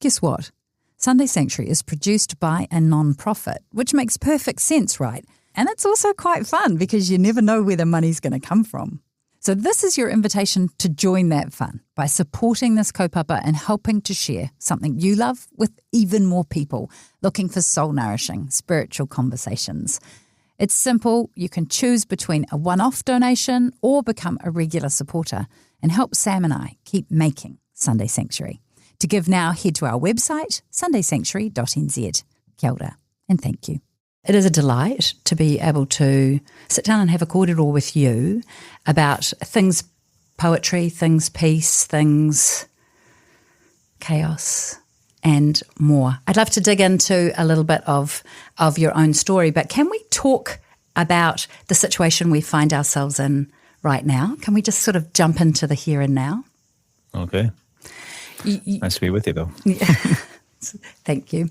Guess what? Sunday Sanctuary is produced by a non-profit, which makes perfect sense, right? And it's also quite fun because you never know where the money's going to come from. So this is your invitation to join that fun by supporting this kaupapa and helping to share something you love with even more people looking for soul-nourishing spiritual conversations. It's simple. You can choose between a one-off donation or become a regular supporter and help Sam and I keep making Sunday Sanctuary. To give now, head to our website, sundaysanctuary.nz. Kia ora, and thank you. It is a delight to be able to sit down and have a kōrero with you about things poetry, things peace, things chaos, and more. I'd love to dig into a little bit of your own story, but can we talk about the situation we find ourselves in right now? Can we just sort of jump into the here and now? Okay. Nice to be with you, though. Yeah. Thank you.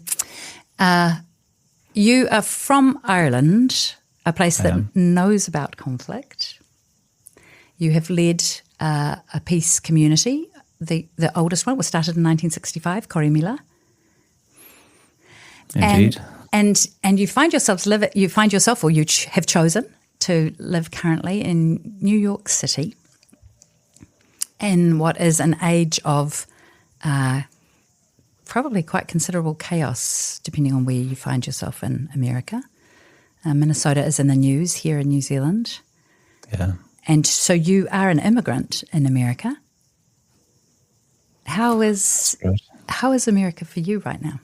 You are from Ireland, a place that knows about conflict. You have led a peace community. The oldest one was started in 1965, Korimila. Indeed. And you find yourself or you have chosen to live currently in New York City in what is an age of probably quite considerable chaos, depending on where you find yourself in America. Minnesota is in the news here in New Zealand. Yeah. And so you are an immigrant in America. How is America for you right now?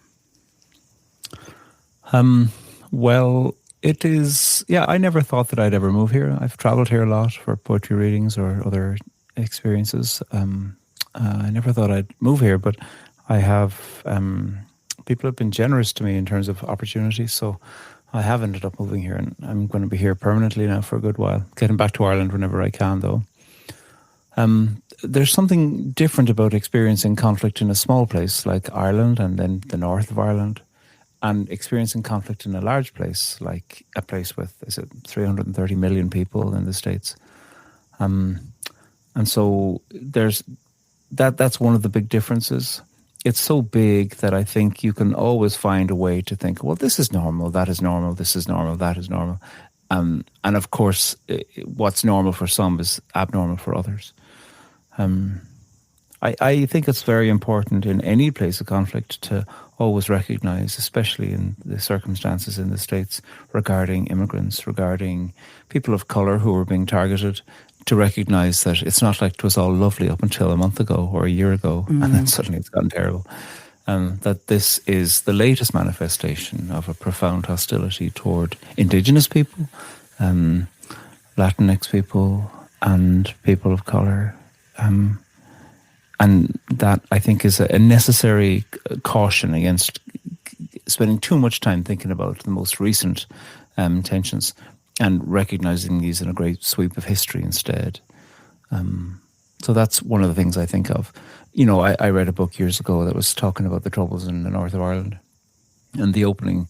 Well, it is, I never thought that I'd ever move here. I've traveled here a lot for poetry readings or other experiences. I never thought I'd move here, but I have, people have been generous to me in terms of opportunities, so I have ended up moving here, and I'm going to be here permanently now for a good while, getting back to Ireland whenever I can, though. There's something different about experiencing conflict in a small place like Ireland and then the north of Ireland, and experiencing conflict in a large place like a place with, 330 million people in the States. And so that's one of the big differences. It's so big that I think you can always find a way to think, well, this is normal, that is normal, this is normal, that is normal. And of course, what's normal for some is abnormal for others. I think it's very important in any place of conflict to always recognize, especially in the circumstances in the States regarding immigrants, regarding people of colour who are being targeted, to recognize that it's not like it was all lovely up until a month ago or a year ago, and then suddenly it's gotten terrible. That this is the latest manifestation of a profound hostility toward Indigenous people, Latinx people, and people of colour. And that, I think, is a necessary caution against spending too much time thinking about the most recent tensions and recognizing these in a great sweep of history instead. So that's one of the things I think of. You know, I read a book years ago that was talking about the troubles in the north of Ireland, and the opening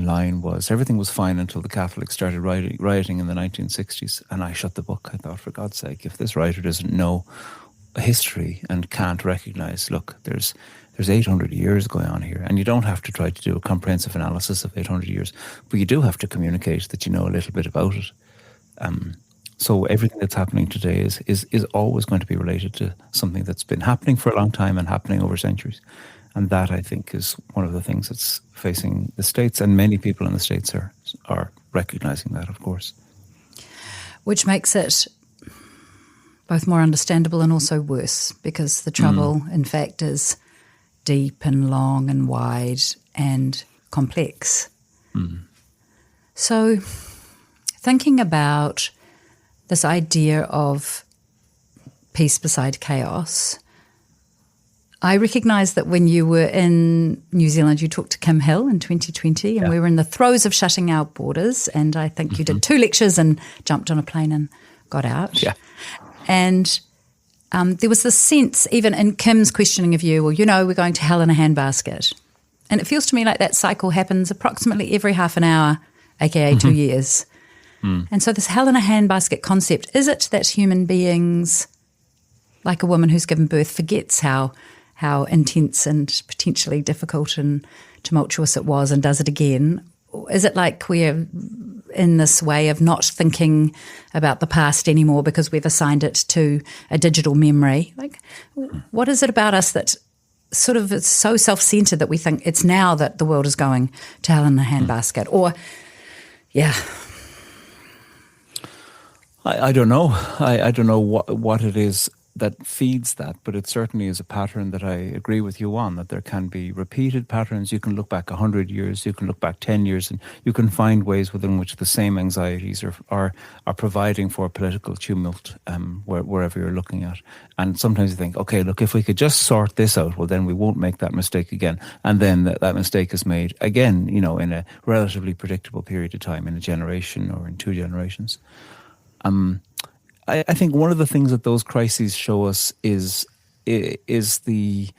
line was, everything was fine until the Catholics started rioting in the 1960s. And I shut the book. I thought, for God's sake, if this writer doesn't know history and can't recognize, look, there's 800 years going on here, and you don't have to try to do a comprehensive analysis of 800 years, but you do have to communicate that you know a little bit about it. So everything that's happening today is always going to be related to something that's been happening for a long time and happening over centuries. And that, I think, is one of the things that's facing the States, and many people in the States are recognizing that, of course. Which makes it both more understandable and also worse, because the trouble, in fact, is deep and long and wide and complex. So thinking about this idea of peace beside chaos, I recognise that when you were in New Zealand, you talked to Kim Hill in 2020, and we were in the throes of shutting our borders, and I think you did 2 lectures and jumped on a plane and got out. Yeah. And there was this sense, even in Kim's questioning of you, well, you know, we're going to hell in a handbasket. And it feels to me like that cycle happens approximately every half an hour, aka 2 years. And so this hell in a handbasket concept, is it that human beings, like a woman who's given birth, forgets how how intense and potentially difficult and tumultuous it was, and does it again? Is it like we're in this way of not thinking about the past anymore because we've assigned it to a digital memory? Like, what is it about us that sort of is so self-centered that we think it's now that the world is going to hell in a handbasket? Or, yeah. I don't know. I don't know what it is that feeds that, but it certainly is a pattern that I agree with you on, that there can be repeated patterns. You can look back 100 years, you can look back 10 years, and you can find ways within which the same anxieties are providing for political tumult wherever you're looking at. And sometimes you think, okay, look, if we could just sort this out, well, then we won't make that mistake again. And then that mistake is made again, in a relatively predictable period of time, in a generation or in 2 generations. I think one of the things that those crises show us is the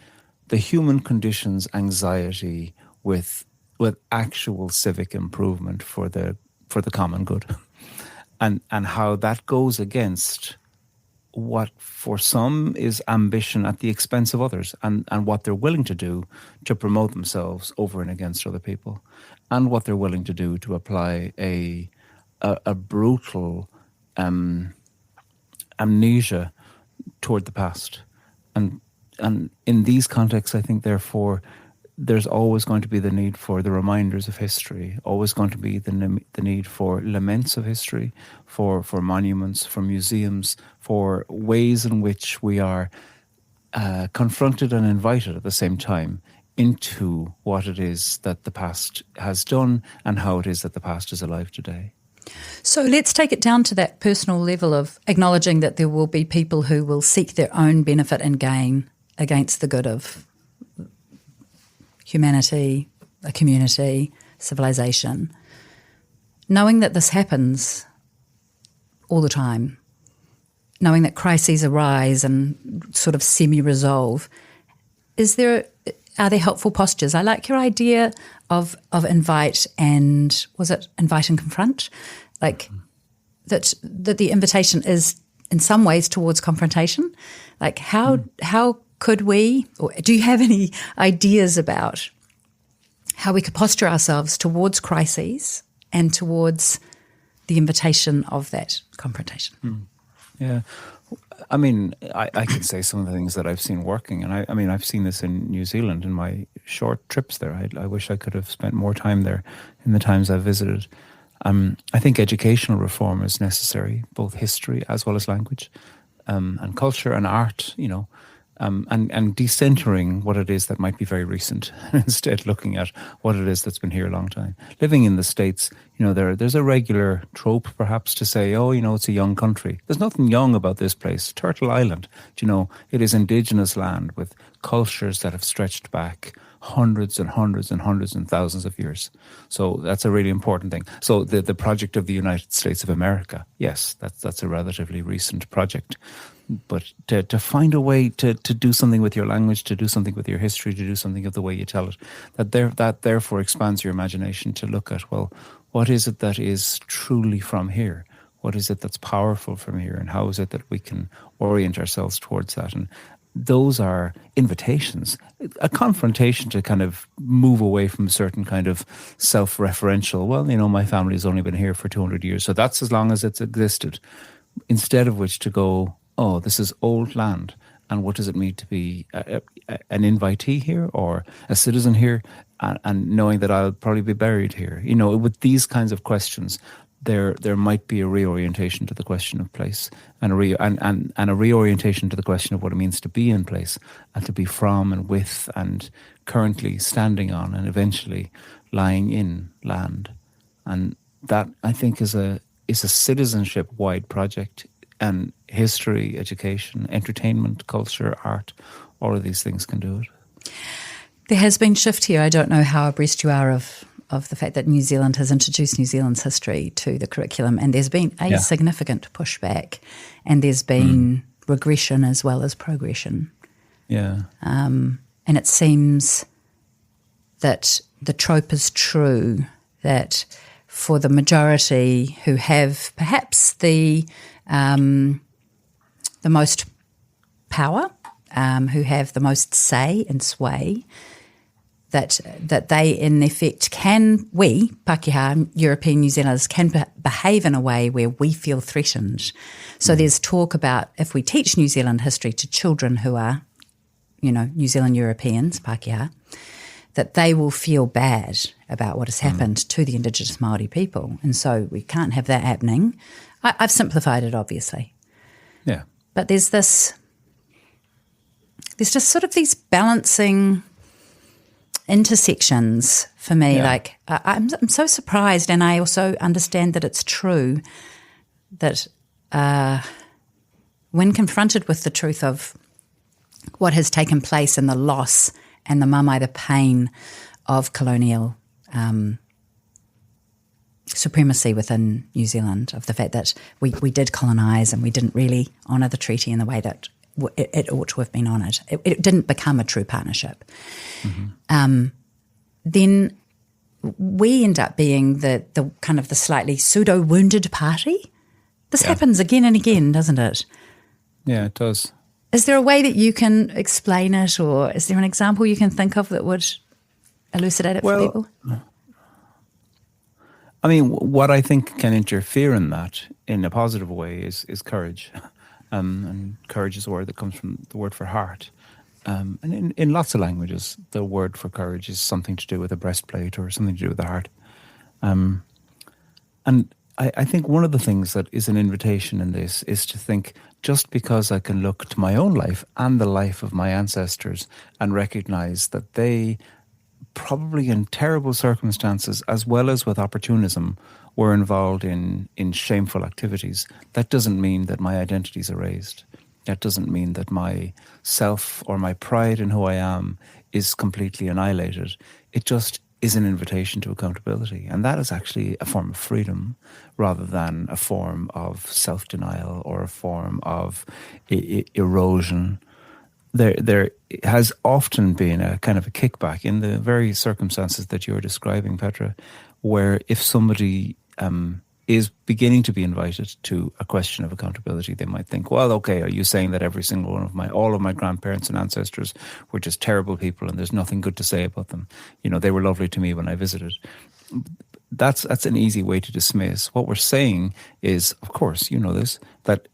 human condition's anxiety with actual civic improvement for the common good, and how that goes against what for some is ambition at the expense of others, and what they're willing to do to promote themselves over and against other people, and what they're willing to do to apply a brutal amnesia toward the past. And in these contexts, I think, therefore, there's always going to be the need for the reminders of history, always going to be the need for laments of history, for monuments, for museums, for ways in which we are confronted and invited at the same time into what it is that the past has done and how it is that the past is alive today. So let's take it down to that personal level of acknowledging that there will be people who will seek their own benefit and gain against the good of humanity, a community, civilization. Knowing that this happens all the time, knowing that crises arise and sort of semi-resolve, are there helpful postures? I like your idea of invite and, was it invite and confront? Like that the invitation is in some ways towards confrontation. Like how could we, or do you have any ideas about how we could posture ourselves towards crises and towards the invitation of that confrontation? Yeah. I mean, I can say some of the things that I've seen working, and I mean, I've seen this in New Zealand in my short trips there. I wish I could have spent more time there in the times I've visited. I think educational reform is necessary, both history as well as language, and culture and art, and decentering what it is that might be very recent, instead looking at what it is that's been here a long time. Living in the States, there's a regular trope perhaps to say, it's a young country. There's nothing young about this place. Turtle Island, it is indigenous land with cultures that have stretched back hundreds and hundreds and hundreds and thousands of years. So that's a really important thing. So the project of the United States of America, yes, that's a relatively recent project. But to find a way to do something with your language, to do something with your history, to do something of the way you tell it, that therefore expands your imagination to look at, well, what is it that is truly from here? What is it that's powerful from here? And how is it that we can orient ourselves towards that? And those are invitations, a confrontation to kind of move away from a certain kind of self-referential, well, my family's only been here for 200 years, so that's as long as it's existed. Instead of which to go, oh, this is old land, and what does it mean to be an invitee here or a citizen here, and knowing that I'll probably be buried here. With these kinds of questions, there might be a reorientation to the question of place, and a reorientation to the question of what it means to be in place and to be from and with and currently standing on and eventually lying in land. And that, I think, is a citizenship-wide project. And history, education, entertainment, culture, art, all of these things can do it. There has been shift here. I don't know how abreast you are of the fact that New Zealand has introduced New Zealand's history to the curriculum, and there's been a significant pushback, and there's been regression as well as progression. Yeah. And it seems that the trope is true that for the majority who have perhaps the most power who have the most say and sway, that they, in effect, we, Pākehā, European New Zealanders, can behave in a way where we feel threatened. So there's talk about if we teach New Zealand history to children who are, New Zealand Europeans, Pākehā, that they will feel bad about what has happened to the Indigenous Māori people. And so we can't have that happening. I've simplified it, obviously. Yeah. But there's just sort of these balancing intersections for me. Yeah. Like I'm so surprised, and I also understand that it's true that when confronted with the truth of what has taken place and the loss and the mamae, the pain of colonial supremacy within New Zealand, of the fact that we did colonise and we didn't really honour the treaty in the way that it ought to have been honoured. It didn't become a true partnership. Mm-hmm. Then we end up being the kind of the slightly pseudo-wounded party. This happens again and again, doesn't it? Yeah, it does. Is there a way that you can explain it, or is there an example you can think of that would elucidate it for people? I mean, what I think can interfere in that in a positive way is courage. And courage is a word that comes from the word for heart. And in lots of languages, the word for courage is something to do with a breastplate or something to do with the heart. And I think one of the things that is an invitation in this is to think, just because I can look to my own life and the life of my ancestors and recognize that they, probably in terrible circumstances as well as with opportunism, were involved in shameful activities, that doesn't mean that my identity is erased. That doesn't mean that my self or my pride in who I am is completely annihilated. It just is an invitation to accountability. And that is actually a form of freedom rather than a form of self-denial or a form of erosion. There has often been a kind of a kickback in the very circumstances that you're describing, Petra, where if somebody is beginning to be invited to a question of accountability, they might think, well, okay, are you saying that every single one of all of my grandparents and ancestors were just terrible people and there's nothing good to say about them? They were lovely to me when I visited. That's an easy way to dismiss. What we're saying is, of course, you know this, that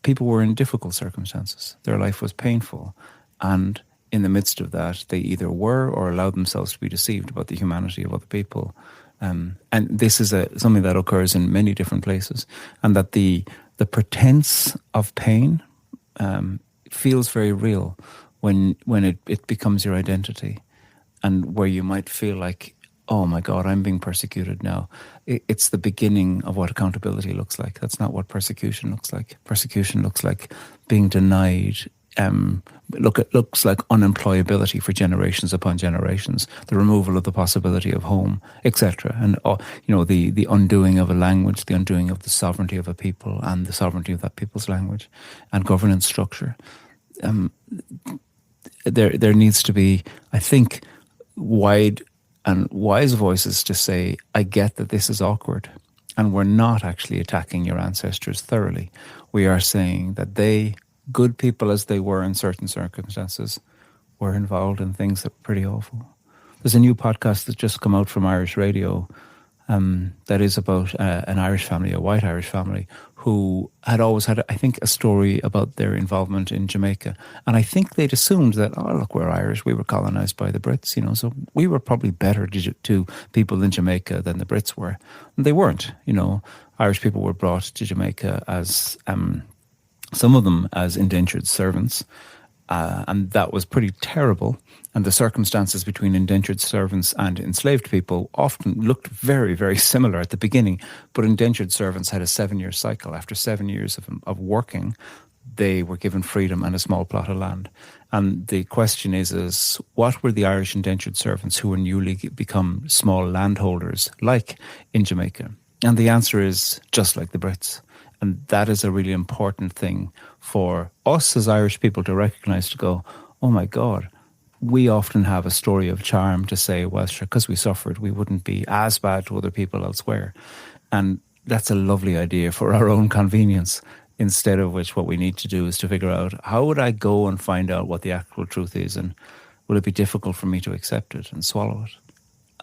people were in difficult circumstances. Their life was painful. And in the midst of that, they either were or allowed themselves to be deceived about the humanity of other people. And this is something that occurs in many different places. And that the pretense of pain feels very real when it becomes your identity. And where you might feel like, oh my God, I'm being persecuted now. It's the beginning of what accountability looks like. That's not what persecution looks like. Persecution looks like being denied. Looks like unemployability for generations upon generations, the removal of the possibility of home, etc. And the undoing of a language, the undoing of the sovereignty of a people and the sovereignty of that people's language and governance structure. There needs to be, I think, wide and wise voices to say, I get that this is awkward, and we're not actually attacking your ancestors thoroughly. We are saying that they, good people as they were in certain circumstances, were involved in things that were pretty awful. There's a new podcast that's just come out from Irish Radio that is about an Irish family, a white Irish family, who had always had, I think, a story about their involvement in Jamaica. And I think they'd assumed that, oh, look, we're Irish, we were colonised by the Brits, so we were probably better to people in Jamaica than the Brits were. And they weren't, Irish people were brought to Jamaica as, some of them as indentured servants, and that was pretty terrible. And the circumstances between indentured servants and enslaved people often looked very, very similar at the beginning. But indentured servants had a 7-year cycle. After 7 years of working, they were given freedom and a small plot of land. And the question is what were the Irish indentured servants who were newly become small landholders like in Jamaica? And the answer is just like the Brits. And that is a really important thing for us as Irish people to recognise, to go, oh my God, we often have a story of charm to say, well, sure, because we suffered, we wouldn't be as bad to other people elsewhere. And that's a lovely idea for our own convenience. instead of which what we need to do is to figure out, how would I go and find out what the actual truth is, and will it be difficult for me to accept it and swallow it?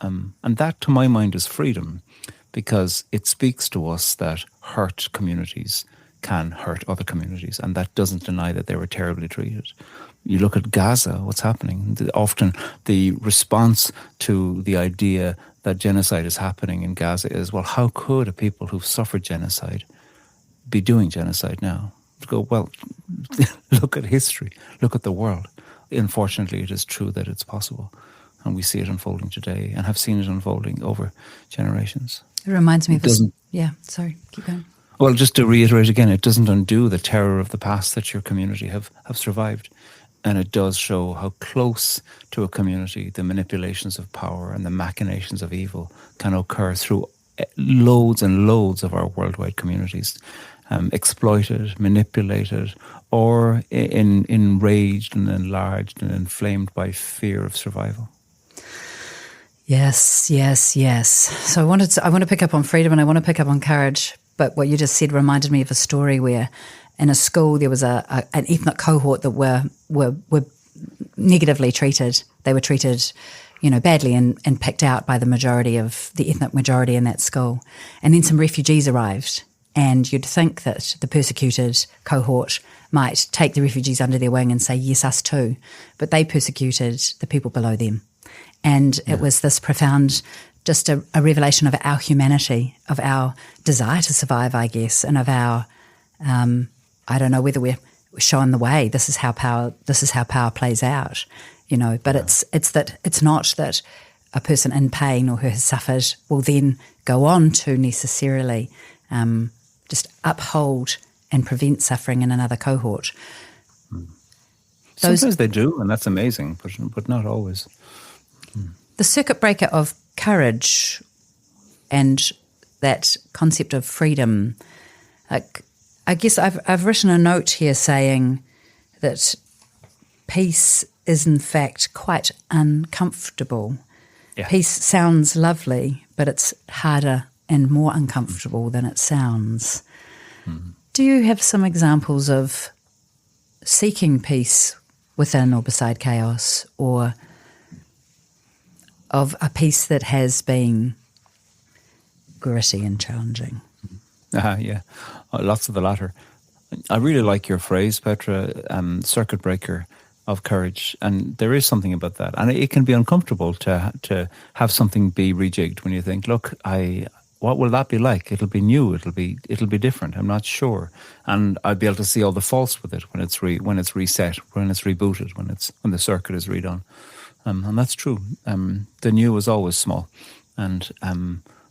And that, to my mind, is freedom, because it speaks to us that hurt communities can hurt other communities, and that doesn't deny that they were terribly treated. You look at Gaza, what's happening. Often the response to the idea that genocide is happening in Gaza is, well, how could a people who've suffered genocide be doing genocide now? To go, well, look at history, look at the world. Unfortunately, it is true that it's possible. And we see it unfolding today, and have seen it unfolding over generations. It reminds me of this. Yeah, sorry, keep going. Well, just to reiterate again, it doesn't undo the terror of the past that your community have survived. And it does show how close to a community the manipulations of power and the machinations of evil can occur through loads and loads of our worldwide communities. Exploited, manipulated, or enraged and enlarged and inflamed by fear of survival. Yes. So I want to pick up on freedom, and I want to pick up on courage. But what you just said reminded me of a story where in a school there was an ethnic cohort that were negatively treated. They were treated, badly and picked out by the ethnic majority in that school. And then some refugees arrived, and you'd think that the persecuted cohort might take the refugees under their wing and say, yes, us too. But they persecuted the people below them. And it was this profound, just a revelation of our humanity, of our desire to survive, I guess, and of our, I don't know whether we're shown the way. This is how power plays out, But it's not that a person in pain or who has suffered will then go on to necessarily just uphold and prevent suffering in another cohort. Sometimes they do, and that's amazing, but not always. The circuit breaker of courage and that concept of freedom, I guess I've written a note here saying that peace is in fact quite uncomfortable. Yeah. Peace sounds lovely, but it's harder and more uncomfortable than it sounds. Do you have some examples of seeking peace within or beside chaos, or of a peace that has been gritty and challenging? Yeah, lots of the latter. I really like your phrase, Petra, circuit breaker of courage, and there is something about that. And it can be uncomfortable to have something be rejigged when you think, look, what will that be like? It'll be new. It'll be different. I'm not sure, and I'll be able to see all the faults with it when it's reset, when it's rebooted, when the circuit is redone. And that's true. The new is always small, and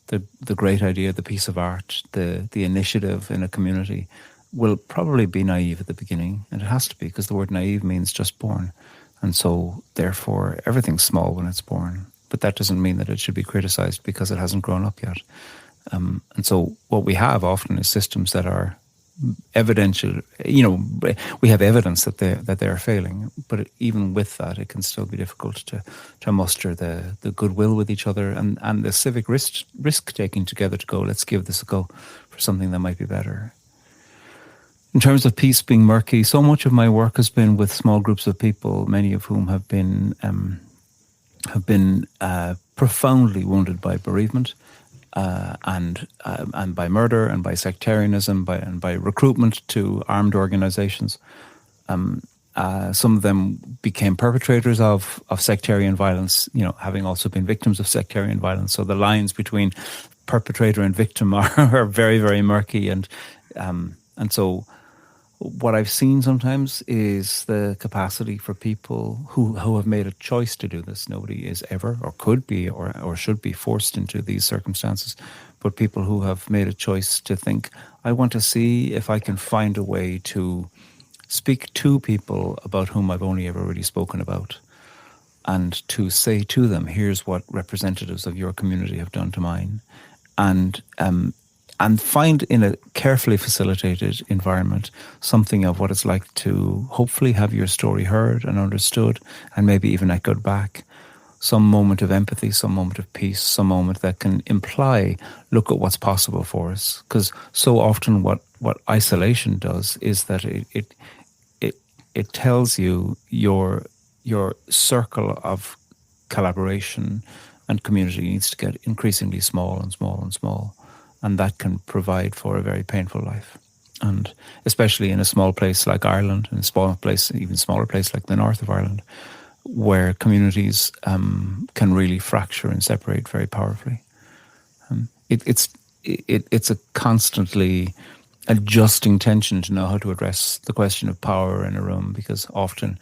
the great idea, the piece of art, the initiative in a community will probably be naive at the beginning, and it has to be, because the word naive means just born, and so therefore everything's small when it's born. But that doesn't mean that it should be criticised because it hasn't grown up yet. And so what we have often is systems that are evidential. We have evidence that they are failing, but even with that, it can still be difficult to muster the goodwill with each other and the civic risk taking together to go, let's give this a go for something that might be better. In terms of peace being murky, so much of my work has been with small groups of people, many of whom have been profoundly wounded by bereavement. And by murder and by sectarianism and by recruitment to armed organizations. Some of them became perpetrators of sectarian violence, having also been victims of sectarian violence. So the lines between perpetrator and victim are very, very murky. And so what I've seen sometimes is the capacity for people who have made a choice to do this. Nobody is ever or could be or should be forced into these circumstances, but people who have made a choice to think, I want to see if I can find a way to speak to people about whom I've only ever really spoken about, and to say to them, here's what representatives of your community have done to mine, and find in a carefully facilitated environment something of what it's like to hopefully have your story heard and understood and maybe even echoed back. Some moment of empathy, some moment of peace, some moment that can imply, look at what's possible for us. Because so often what what isolation does is that it tells you your circle of collaboration and community needs to get increasingly small and small and small, and that can provide for a very painful life. And especially in a small place like Ireland, in a small place, even smaller place like the north of Ireland, where communities can really fracture and separate very powerfully. It's a constantly adjusting tension to know how to address the question of power in a room, because often,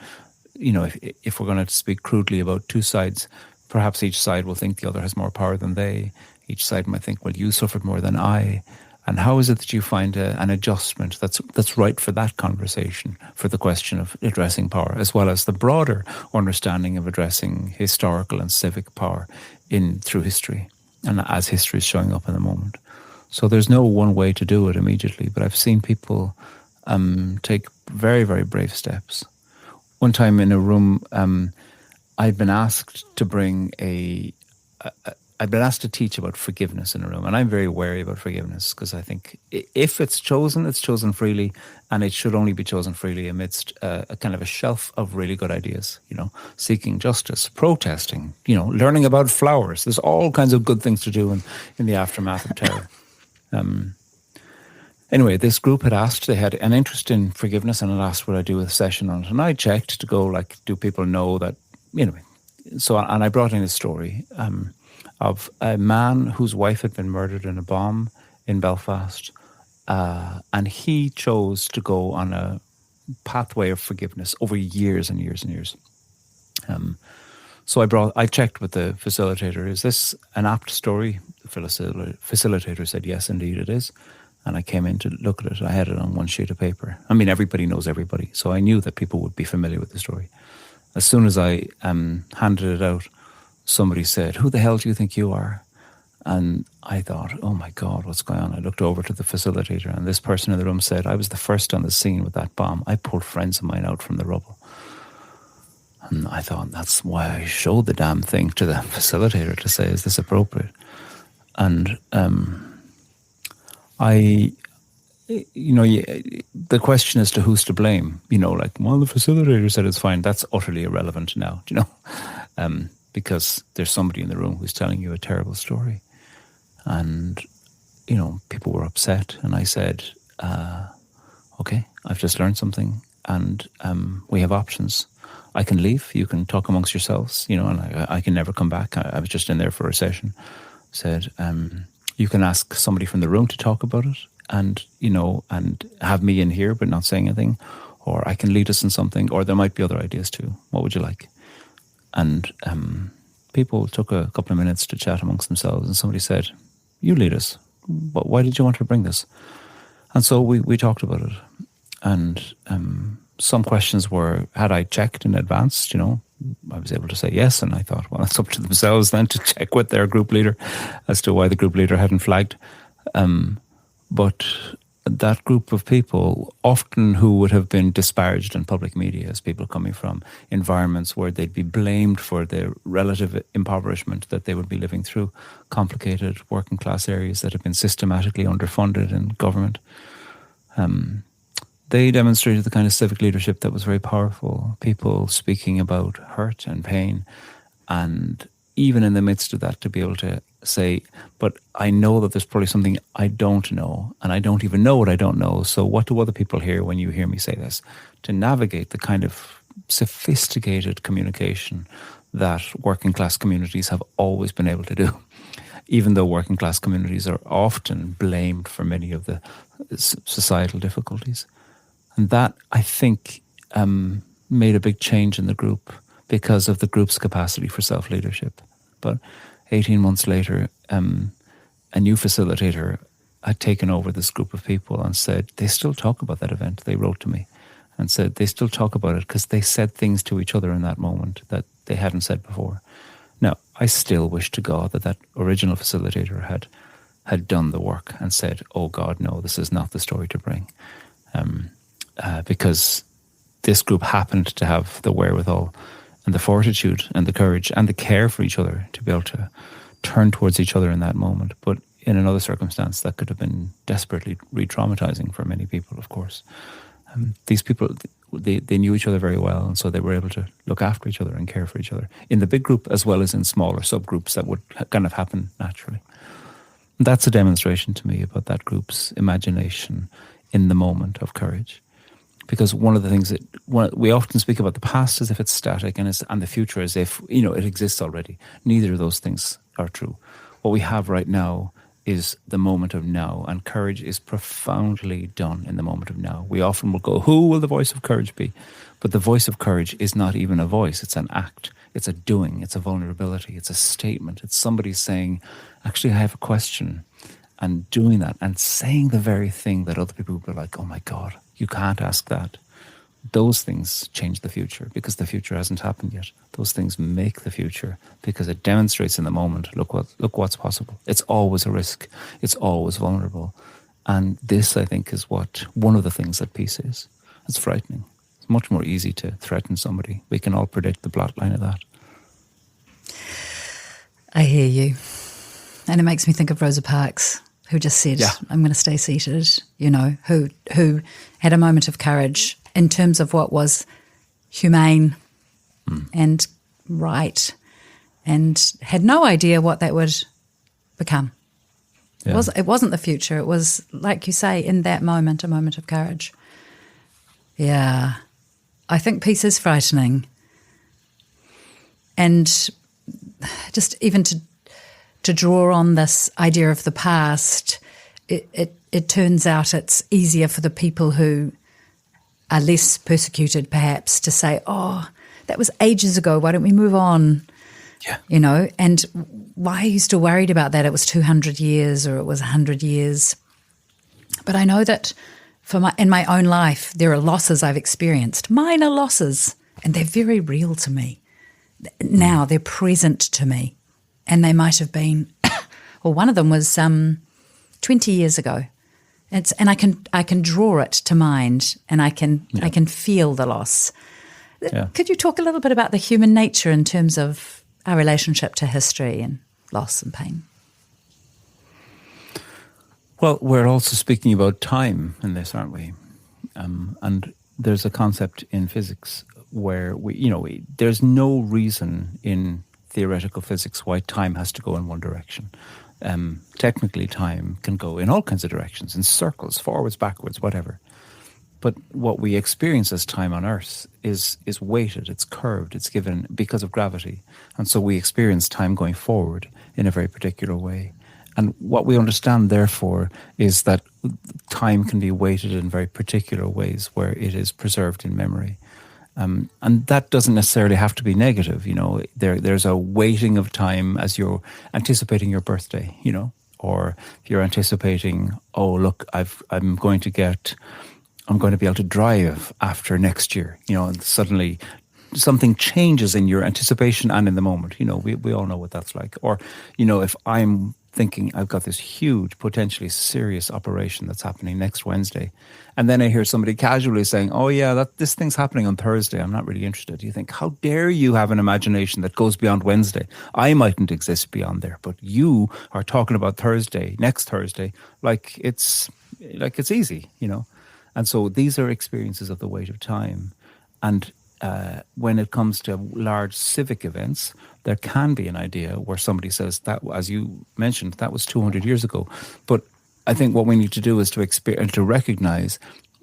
if we're going to speak crudely about two sides, perhaps each side will think the other has more power than they. Each side might think, well, you suffered more than I. And how is it that you find an adjustment that's right for that conversation, for the question of addressing power, as well as the broader understanding of addressing historical and civic power through history, and as history is showing up in the moment. So there's no one way to do it immediately, but I've seen people take very, very brave steps. One time in a room, I'd been asked to bring I'd been asked to teach about forgiveness in a room, and I'm very wary about forgiveness because I think if it's chosen freely, and it should only be chosen freely amidst a kind of a shelf of really good ideas, seeking justice, protesting, learning about flowers. There's all kinds of good things to do in the aftermath of terror. Anyway, this group had asked, they had an interest in forgiveness, and had asked would I do a session on it, and I checked to go do people know that, so, and I brought in a story of a man whose wife had been murdered in a bomb in Belfast, and he chose to go on a pathway of forgiveness over years and years and years. So I checked with the facilitator, is this an apt story? The facilitator said, yes, indeed it is. And I came in to look at it. I had it on one sheet of paper. I mean, everybody knows everybody, so I knew that people would be familiar with the story. As soon as I handed it out, somebody said, who the hell do you think you are? And I thought, oh my God, what's going on? I looked over to the facilitator, and this person in the room said, I was the first on the scene with that bomb. I pulled friends of mine out from the rubble. And I thought, that's why I showed the damn thing to the facilitator to say, is this appropriate? And the question as to who's to blame, the facilitator said it's fine. That's utterly irrelevant now, because there's somebody in the room who's telling you a terrible story. And, people were upset. And I said, okay, I've just learned something, and we have options. I can leave. You can talk amongst yourselves, and I can never come back. I was just in there for a session. Said, you can ask somebody from the room to talk about it, and have me in here but not saying anything, or I can lead us in something, or there might be other ideas too. What would you like? And people took a couple of minutes to chat amongst themselves, and somebody said, you lead us. But why did you want to bring this? And so we talked about it. And some questions were, had I checked in advance? I was able to say yes, and I thought, well, it's up to themselves then to check with their group leader as to why the group leader hadn't flagged. But that group of people, often who would have been disparaged in public media as people coming from environments where they'd be blamed for their relative impoverishment that they would be living through, complicated working class areas that have been systematically underfunded in government, they demonstrated the kind of civic leadership that was very powerful. People speaking about hurt and pain, and even in the midst of that to be able to say, but I know that there's probably something I don't know, and I don't even know what I don't know, so what do other people hear when you hear me say this? To navigate the kind of sophisticated communication that working class communities have always been able to do, even though working class communities are often blamed for many of the societal difficulties. And that, I think, made a big change in the group because of the group's capacity for self-leadership. But 18 months later, a new facilitator had taken over this group of people and said, they still talk about that event. They wrote to me and said they still talk about it because they said things to each other in that moment that they hadn't said before. Now, I still wish to God that that original facilitator had done the work and said, oh God, no, this is not the story to bring. Because this group happened to have the wherewithal and the fortitude and the courage and the care for each other to be able to turn towards each other in that moment. But in another circumstance, that could have been desperately re-traumatizing for many people, of course. These people, they knew each other very well, and so they were able to look after each other and care for each other in the big group as well as in smaller subgroups that would kind of happen naturally. That's a demonstration to me about that group's imagination in the moment of courage. Because one of the things that we often speak about the past as if it's static and the future as if, it exists already. Neither of those things are true. What we have right now is the moment of now, and courage is profoundly done in the moment of now. We often will go, who will the voice of courage be? But the voice of courage is not even a voice, it's an act. It's a doing, it's a vulnerability, it's a statement. It's somebody saying, actually, I have a question, and doing that and saying the very thing that other people will be like, oh my God, you can't ask that. Those things change the future because the future hasn't happened yet. Those things make the future because it demonstrates in the moment, look what's possible. It's always a risk. It's always vulnerable. And this, I think, is one of the things that peace is. It's frightening. It's much more easy to threaten somebody. We can all predict the plot line of that. I hear you. And it makes me think of Rosa Parks, who just said, I'm going to stay seated, who had a moment of courage in terms of what was humane and right, and had no idea what that would become. Yeah. It wasn't the future. It was, like you say, in that moment, a moment of courage. Yeah. I think peace is frightening. And just even to draw on this idea of the past, it turns out it's easier for the people who are less persecuted, perhaps, to say, oh, that was ages ago, why don't we move on? Yeah. And why are you still worried about that? It was 200 years or it was 100 years. But I know that in my own life, there are losses I've experienced, minor losses, and they're very real to me. Now they're present to me. And they might have been, well, one of them was 20 years ago. And I can draw it to mind, and I can feel the loss. Yeah. Could you talk a little bit about the human nature in terms of our relationship to history and loss and pain? Well, we're also speaking about time in this, aren't we? And there's a concept in physics where there's no reason in theoretical physics why time has to go in one direction. Technically, time can go in all kinds of directions, in circles, forwards, backwards, whatever. But what we experience as time on Earth is weighted, it's curved, it's given because of gravity. And so we experience time going forward in a very particular way. And what we understand, therefore, is that time can be weighted in very particular ways where it is preserved in memory. And that doesn't necessarily have to be negative. There's a weighting of time as you're anticipating your birthday, or if you're anticipating, oh, look, I'm going to be able to drive after next year, and suddenly something changes in your anticipation and in the moment. We all know what that's like. Or, if I'm thinking I've got this huge, potentially serious operation that's happening next Wednesday, and then I hear somebody casually saying, oh yeah, this thing's happening on Thursday, I'm not really interested. You think, how dare you have an imagination that goes beyond Wednesday? I mightn't exist beyond there, but you are talking about Thursday, next Thursday, like it's easy, And so these are experiences of the weight of time. And when it comes to large civic events, there can be an idea where somebody says that, as you mentioned, that was 200 years ago. But I think what we need to do is to recognize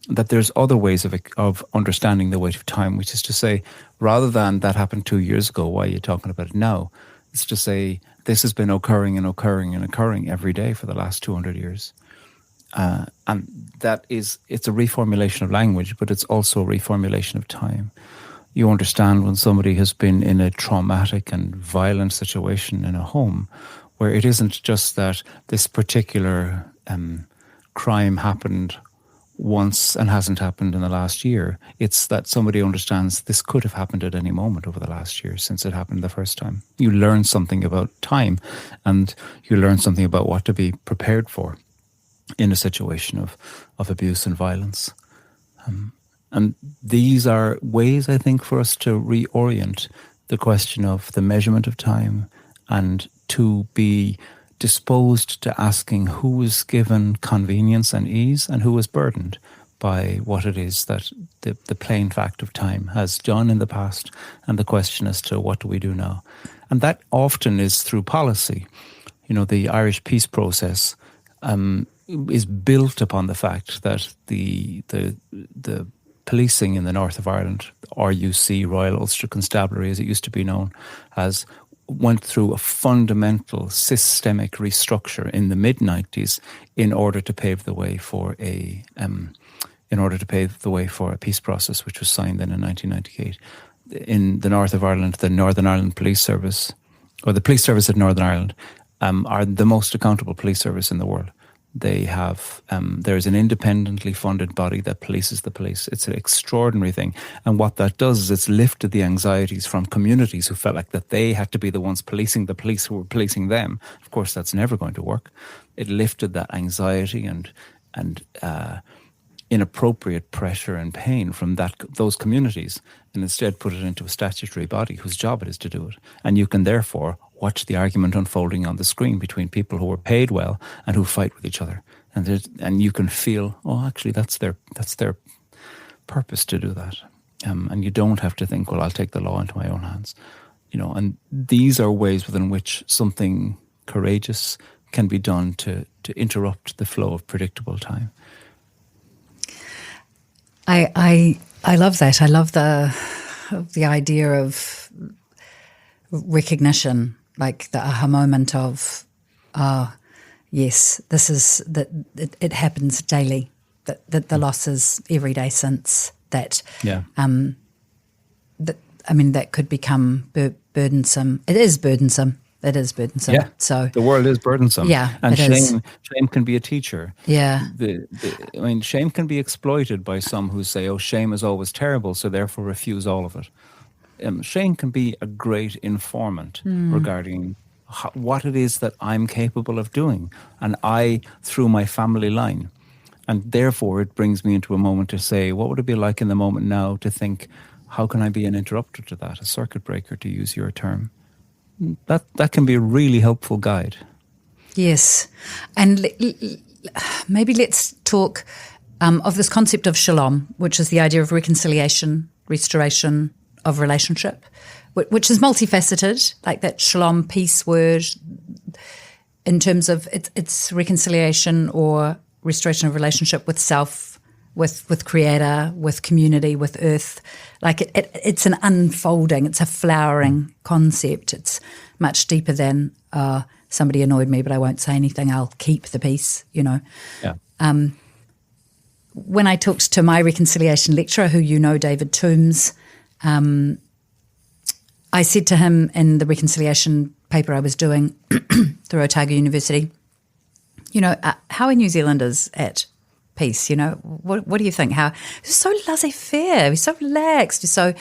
that there's other ways of understanding the weight of time, which is to say, rather than that happened 2 years ago, why are you talking about it now? It's to say, this has been occurring and occurring and occurring every day for the last 200 years. And it's a reformulation of language, but it's also a reformulation of time. You understand when somebody has been in a traumatic and violent situation in a home, where it isn't just that this particular crime happened once and hasn't happened in the last year. It's that somebody understands this could have happened at any moment over the last year since it happened the first time. You learn something about time, and you learn something about what to be prepared for in a situation of abuse and violence. And these are ways, I think, for us to reorient the question of the measurement of time, and to be disposed to asking who was given convenience and ease and who was burdened by what it is that the plain fact of time has done in the past, and the question as to what do we do now. And that often is through policy. The Irish peace process is built upon the fact that the policing in the north of Ireland, RUC, Royal Ulster Constabulary as it used to be known, went through a fundamental systemic restructure in the mid-90s in order to pave the way for a peace process, which was signed then in 1998. In the north of Ireland, the Northern Ireland Police Service, or the Police Service of Northern Ireland, are the most accountable police service in the world. They have, there's an independently funded body that polices the police. It's an extraordinary thing. And what that does is it's lifted the anxieties from communities who felt like that they had to be the ones policing the police who were policing them. Of course, that's never going to work. It lifted that anxiety and inappropriate pressure and pain from those communities, and instead put it into a statutory body whose job it is to do it. And you can therefore watch the argument unfolding on the screen between people who are paid well and who fight with each other. And you can feel, actually that's their purpose to do that. And you don't have to think, well, I'll take the law into my own hands. And these are ways within which something courageous can be done to interrupt the flow of predictable time. I love that. I love the idea of recognition, like the aha moment of, yes, this is that it happens daily. That the losses every day since that. Yeah. That could become burdensome. It is burdensome. Yeah. So the world is burdensome. Yeah. And shame can be a teacher. Yeah. Shame can be exploited by some who say, shame is always terrible, so therefore refuse all of it. Shame can be a great informant regarding what it is that I'm capable of doing, and I through my family line. And therefore it brings me into a moment to say, what would it be like in the moment now to think, how can I be an interrupter to that, a circuit breaker, to use your term? That can be a really helpful guide. Yes. And maybe let's talk of this concept of shalom, which is the idea of reconciliation, restoration of relationship, which is multifaceted, like that shalom peace word in terms of its reconciliation or restoration of relationship with self, with creator, with community, with earth. Like it's an unfolding, it's a flowering concept. It's much deeper than somebody annoyed me, but I won't say anything, I'll keep the peace, Yeah. When I talked to my reconciliation lecturer, who David Toombs, I said to him in the reconciliation paper I was doing through Otago University, how are New Zealanders at peace? What do you think? How he's so laissez-faire, he's so relaxed, he's so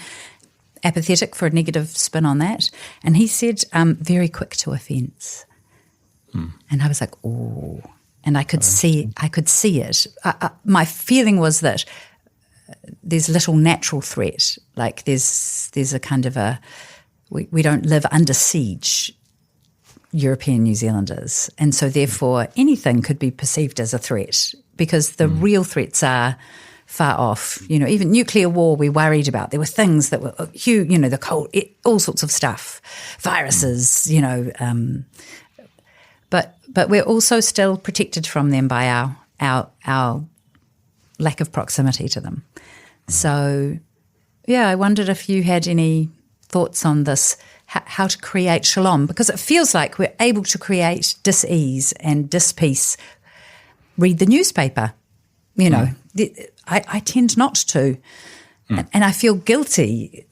apathetic, for a negative spin on that. And he said, very quick to offence. And I was like, oh. And I could see it. My feeling was that there's little natural threat. Like there's a kind of we don't live under siege, European New Zealanders. And so therefore anything could be perceived as a threat, because the real threats are far off. Even nuclear war we worried about. There were things that were huge, the cold, all sorts of stuff, viruses, but we're also still protected from them by our lack of proximity to them. So, yeah, I wondered if you had any thoughts on this, how to create shalom, because it feels like we're able to create dis-ease and dis-peace. Read the newspaper, I tend not to. And I feel guilty,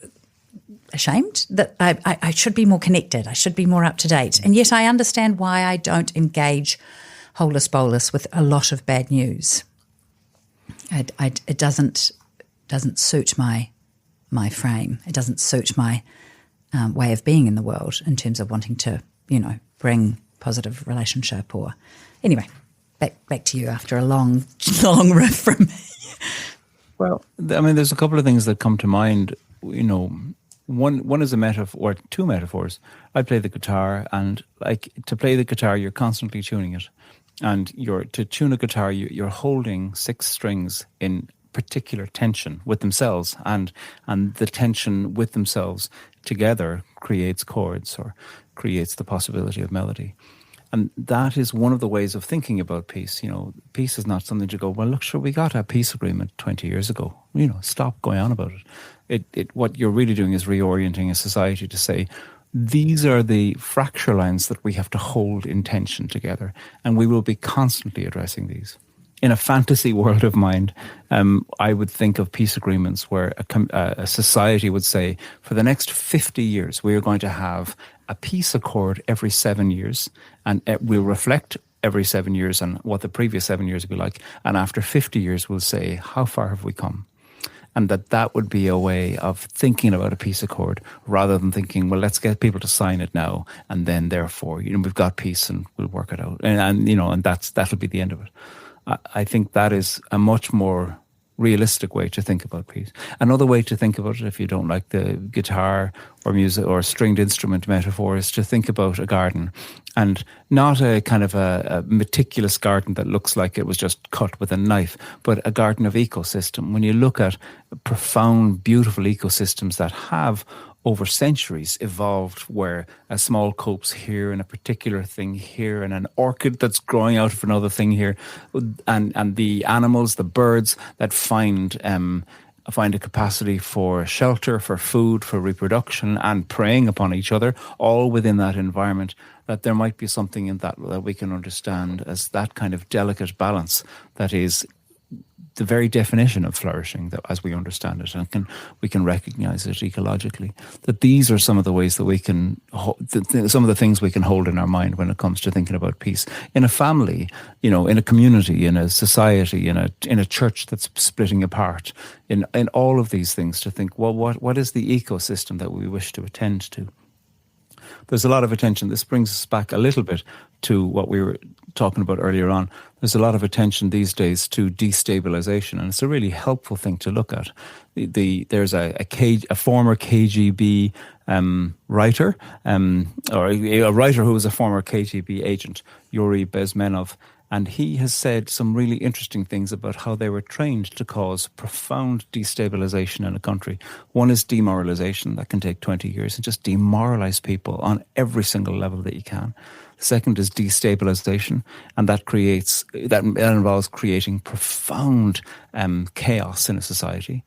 ashamed that I should be more connected, I should be more up to date. And yet I understand why I don't engage holus bolus with a lot of bad news. It doesn't suit my frame. It doesn't suit my way of being in the world in terms of wanting to, bring positive relationship or anyway. Back to you after a long riff from me. Well, there's a couple of things that come to mind. One is a metaphor, or two metaphors. I play the guitar, and like to play the guitar, you're constantly tuning it, and to tune a guitar, you're holding six strings in particular tension with themselves, and the tension with themselves together creates chords or creates the possibility of melody. And that is one of the ways of thinking about peace. Peace is not something to go, well, look, sure, we got a peace agreement 20 years ago. Stop going on about it. What you're really doing is reorienting a society to say, these are the fracture lines that we have to hold in tension together. And we will be constantly addressing these. In a fantasy world of mind, I would think of peace agreements where a society would say, for the next 50 years, we are going to have a peace accord every 7 years, and we'll reflect every 7 years on what the previous 7 years will be like. And after 50 years, we'll say, how far have we come? And that would be a way of thinking about a peace accord rather than thinking, well, let's get people to sign it now, and then therefore, we've got peace and we'll work it out. And that'll be the end of it. I think that is a much more realistic way to think about peace. Another way to think about it, if you don't like the guitar or music or stringed instrument metaphor, is to think about a garden, and not a kind of a meticulous garden that looks like it was just cut with a knife, but a garden of ecosystem. When you look at profound, beautiful ecosystems that have over centuries evolved, where a small copse here and a particular thing here and an orchid that's growing out of another thing here, and the animals, the birds that find a capacity for shelter, for food, for reproduction, and preying upon each other, all within that environment, that there might be something in that we can understand as that kind of delicate balance that is the very definition of flourishing, that as we understand it, and we can recognize it ecologically. That these are some of the ways that we can, some of the things we can hold in our mind when it comes to thinking about peace in a family, in a community, in a society, in a church that's splitting apart, in all of these things, to think, well, what is the ecosystem that we wish to attend to? There's a lot of attention. This brings us back a little bit to what we were talking about earlier on. There's a lot of attention these days to destabilization, and it's a really helpful thing to look at. There's a former KGB writer, or a writer who was a former KGB agent, Yuri Bezmenov, and he has said some really interesting things about how they were trained to cause profound destabilization in a country. One is demoralization, that can take 20 years, and just demoralize people on every single level that you can. The second is destabilization, and that involves creating profound chaos in a society.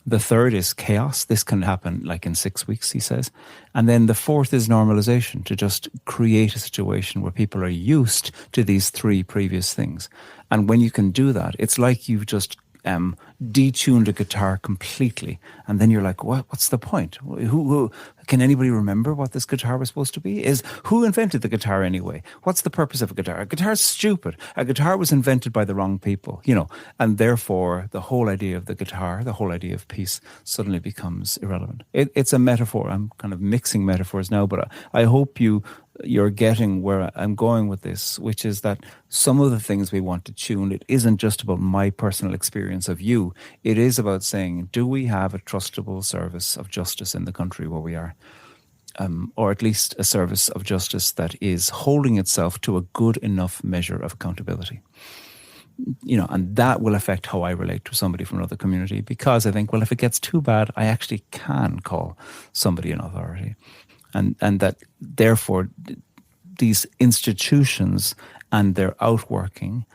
The third is chaos. This can happen like in 6 weeks, he says. And then the fourth is normalization, to just create a situation where people are used to these three previous things. And when you can do that, it's like you've just detuned a guitar completely, and then you're like, what's the point? Who can anybody remember what this guitar was supposed to be? Who invented the guitar anyway? What's the purpose of a guitar? A guitar's stupid. A guitar was invented by the wrong people, and therefore the whole idea of the guitar, the whole idea of peace, suddenly becomes irrelevant. It's a metaphor. I'm kind of mixing metaphors now, but I hope you're getting where I'm going with this, which is that some of the things we want to tune, it isn't just about my personal experience of you. It is about saying, do we have a trustable service of justice in the country where we are? Or at least a service of justice that is holding itself to a good enough measure of accountability. And that will affect how I relate to somebody from another community, because I think, well, if it gets too bad, I actually can call somebody an authority. And that, therefore, these institutions and their outworking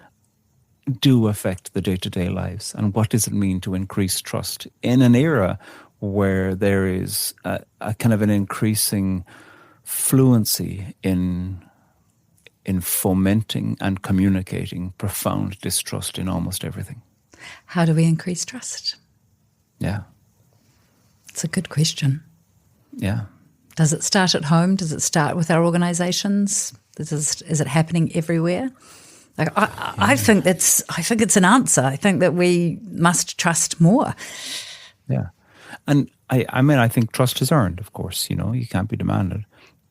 do affect the day-to-day lives. And what does it mean to increase trust in an era where there is a kind of an increasing fluency in fomenting and communicating profound distrust in almost everything? How do we increase trust? Yeah. It's a good question. Yeah. Does it start at home? Does it start with our organisations? Is it happening everywhere? I think it's an answer. I think that we must trust more. Yeah, and I think trust is earned. Of course, you can't be demanded,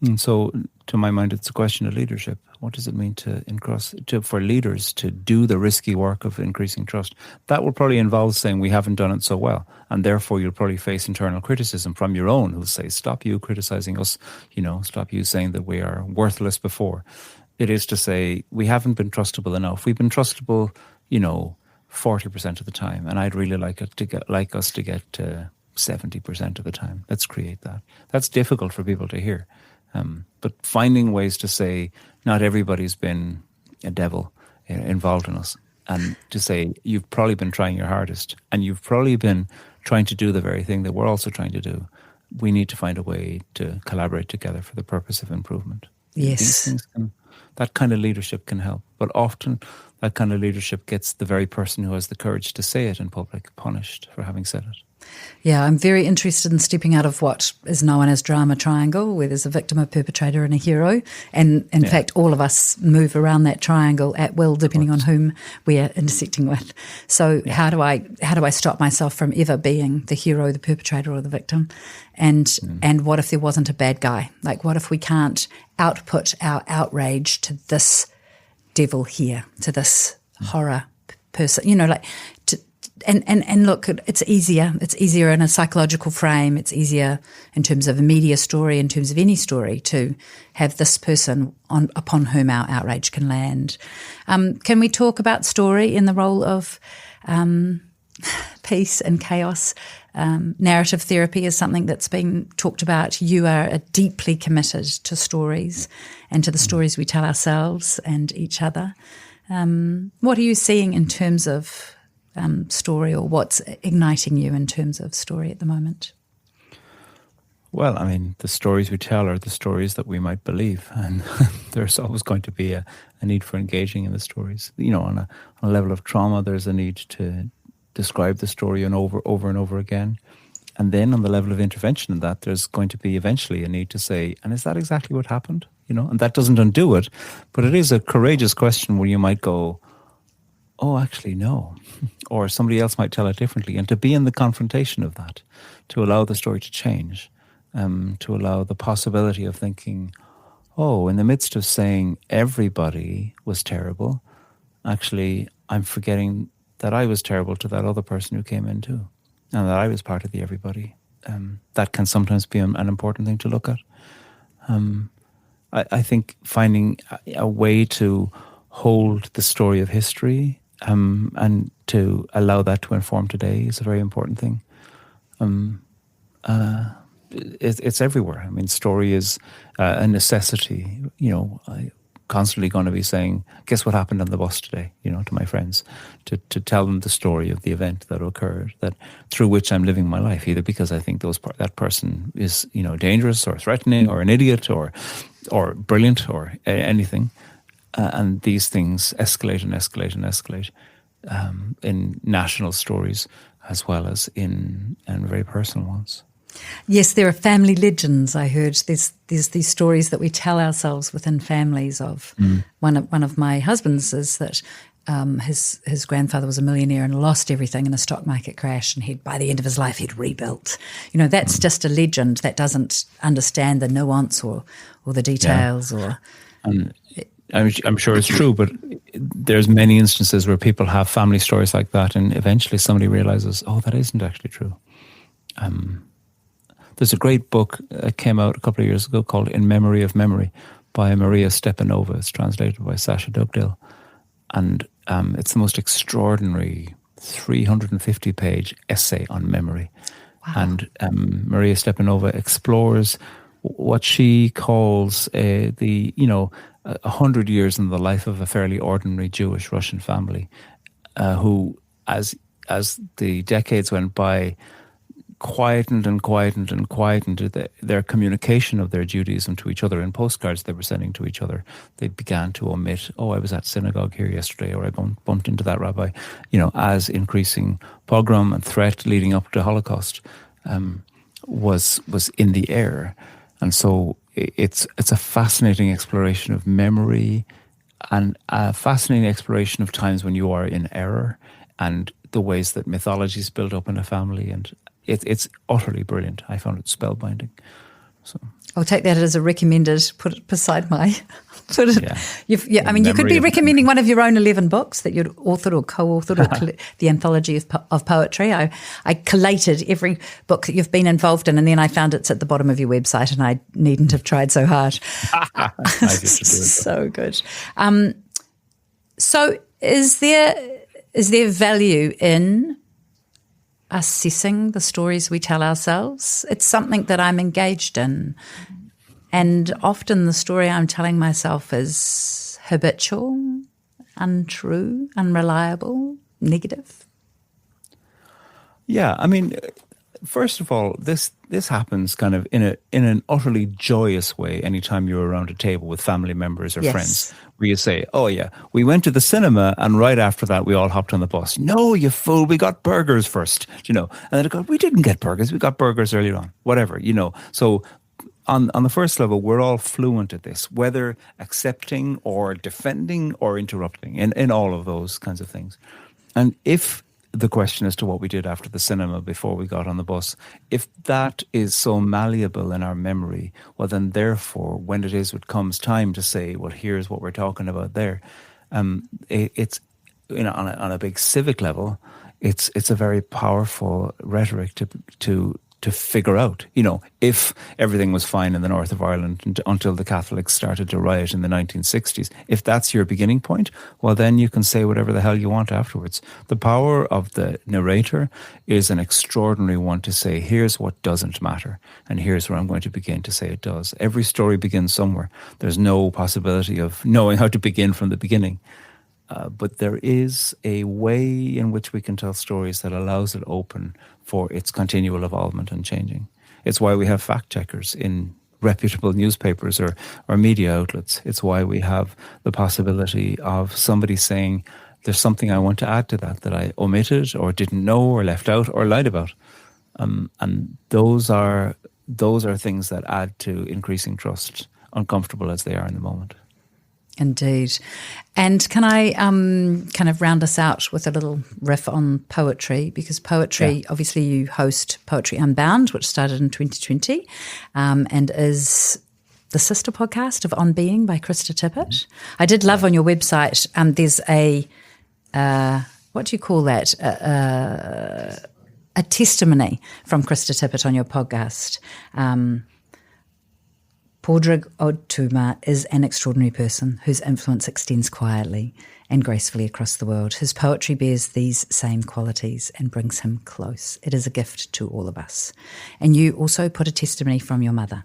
and so to my mind, it's a question of leadership. What does it mean for leaders to do the risky work of increasing trust? That will probably involve saying we haven't done it so well, and therefore you'll probably face internal criticism from your own who'll say, stop you criticizing us, stop you saying that we are worthless before. It is to say we haven't been trustable enough. We've been trustable, 40% of the time, and I'd really like us to get to 70% of the time. Let's create that. That's difficult for people to hear. But finding ways to say not everybody's been a devil involved in us, and to say you've probably been trying your hardest, and you've probably been trying to do the very thing that we're also trying to do. We need to find a way to collaborate together for the purpose of improvement. Yes. These things that kind of leadership can help, but often that kind of leadership gets the very person who has the courage to say it in public punished for having said it. Yeah, I'm very interested in stepping out of what is known as drama triangle, where there's a victim, a perpetrator and a hero. And in fact, all of us move around that triangle at will, depending on whom we are intersecting with. So how do I stop myself from ever being the hero, the perpetrator or the victim? And what if there wasn't a bad guy? Like, what if we can't output our outrage to this devil here, to this horror person, and look, it's easier. It's easier in a psychological frame. It's easier in terms of a media story, in terms of any story, to have this person upon whom our outrage can land. Can we talk about story in the role of peace and chaos? Narrative therapy is something that's been talked about. You are deeply committed to stories and to the stories we tell ourselves and each other. What are you seeing in terms of story, or what's igniting you in terms of story at the moment? Well, I mean, the stories we tell are the stories that we might believe, and there's always going to be a need for engaging in the stories. On a level of trauma, there's a need to describe the story over and over again. And then on the level of intervention in that, there's going to be eventually a need to say, and is that exactly what happened? And that doesn't undo it, but it is a courageous question where you might go, oh, actually, no. Or somebody else might tell it differently. And to be in the confrontation of that, to allow the story to change, to allow the possibility of thinking, oh, in the midst of saying everybody was terrible, actually, I'm forgetting that I was terrible to that other person who came in too, and that I was part of the everybody. That can sometimes be an important thing to look at. I think finding a way to hold the story of history and to allow that to inform today is a very important thing. It's everywhere. I mean, story is a necessity. I constantly going to be saying, guess what happened on the bus today, to my friends, to tell them the story of the event that occurred, that through which I'm living my life, either because I think that person is, dangerous or threatening or an idiot or brilliant or anything. And these things escalate and escalate and escalate in national stories as well as in very personal ones. Yes, there are family legends. I heard there's these stories that we tell ourselves within families of. One of my husband's is that his grandfather was a millionaire and lost everything in a stock market crash, and by the end of his life he'd rebuilt. That's just a legend that doesn't understand the nuance or the details I'm sure it's true, but there's many instances where people have family stories like that, and eventually somebody realizes, oh, that isn't actually true. There's a great book that came out a couple of years ago called In Memory of Memory by Maria Stepanova. It's translated by Sasha Dugdale. And it's the most extraordinary 350-page essay on memory. Wow. And Maria Stepanova explores what she calls 100 years in the life of a fairly ordinary Jewish Russian family who, as the decades went by, quietened their communication of their Judaism to each other in postcards they were sending to each other. They began to omit, oh, I was at synagogue here yesterday, or I bumped into that rabbi, as increasing pogrom and threat leading up to Holocaust was in the air. And so it's a fascinating exploration of memory and a fascinating exploration of times when you are in error and the ways that mythology is built up in a family. And it's utterly brilliant. I found it spellbinding. So I'll take that as a recommended. Put it beside my. Put it. Yeah. I mean, you could be recommending one of your own 11 books that you'd authored or co-authored, or the anthology of poetry. I collated every book that you've been involved in, and then I found it's at the bottom of your website, and I needn't have tried so hard. So good. So is there value in assessing the stories we tell ourselves? It's something that I'm engaged in. And often the story I'm telling myself is habitual, untrue, unreliable, negative. Yeah, I mean, first of all, this happens kind of in an utterly joyous way anytime you're around a table with family members or friends, where you say, oh yeah, we went to the cinema and right after that we all hopped on the bus. No, you fool, we got burgers first, And then I go, we didn't get burgers, we got burgers earlier on, whatever, So on the first level, we're all fluent at this, whether accepting or defending or interrupting in all of those kinds of things. And if the question as to what we did after the cinema before we got on the bus, if that is so malleable in our memory, well then therefore when it comes time to say, well, here's what we're talking about there, it's on a big civic level, it's a very powerful rhetoric to figure out, if everything was fine in the north of Ireland until the Catholics started to riot in the 1960s. If that's your beginning point, well, then you can say whatever the hell you want afterwards. The power of the narrator is an extraordinary one to say, here's what doesn't matter, and here's where I'm going to begin to say it does. Every story begins somewhere. There's no possibility of knowing how to begin from the beginning. But there is a way in which we can tell stories that allows it open for its continual evolvement and changing. It's why we have fact checkers in reputable newspapers or media outlets. It's why we have the possibility of somebody saying, there's something I want to add to that I omitted or didn't know or left out or lied about. And those are things that add to increasing trust, uncomfortable as they are in the moment. Indeed. And can I kind of round us out with a little riff on poetry? Because poetry, obviously you host Poetry Unbound, which started in 2020 and is the sister podcast of On Being by Krista Tippett. I did love on your website, there's a, what do you call that? A testimony from Krista Tippett on your podcast. Pádraig Ó Tuama is an extraordinary person whose influence extends quietly and gracefully across the world. His poetry bears these same qualities and brings him close. It is a gift to all of us. And you also put a testimony from your mother.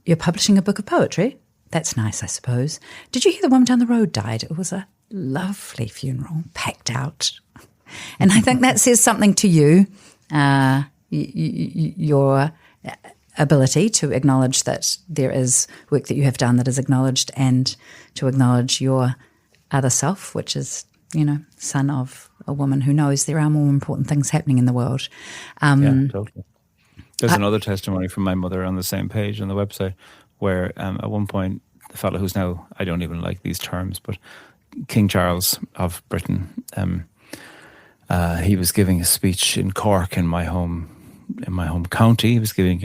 You're publishing a book of poetry? That's nice, I suppose. Did you hear the woman down the road died? It was a lovely funeral, packed out. And I think that says something to you, your ability to acknowledge that there is work that you have done that is acknowledged, and to acknowledge your other self, which is, son of a woman who knows there are more important things happening in the world. Yeah, totally. There's another testimony from my mother on the same page on the website where at one point the fellow who's now, I don't even like these terms, but King Charles of Britain, he was giving a speech in Cork in my home county. He was giving,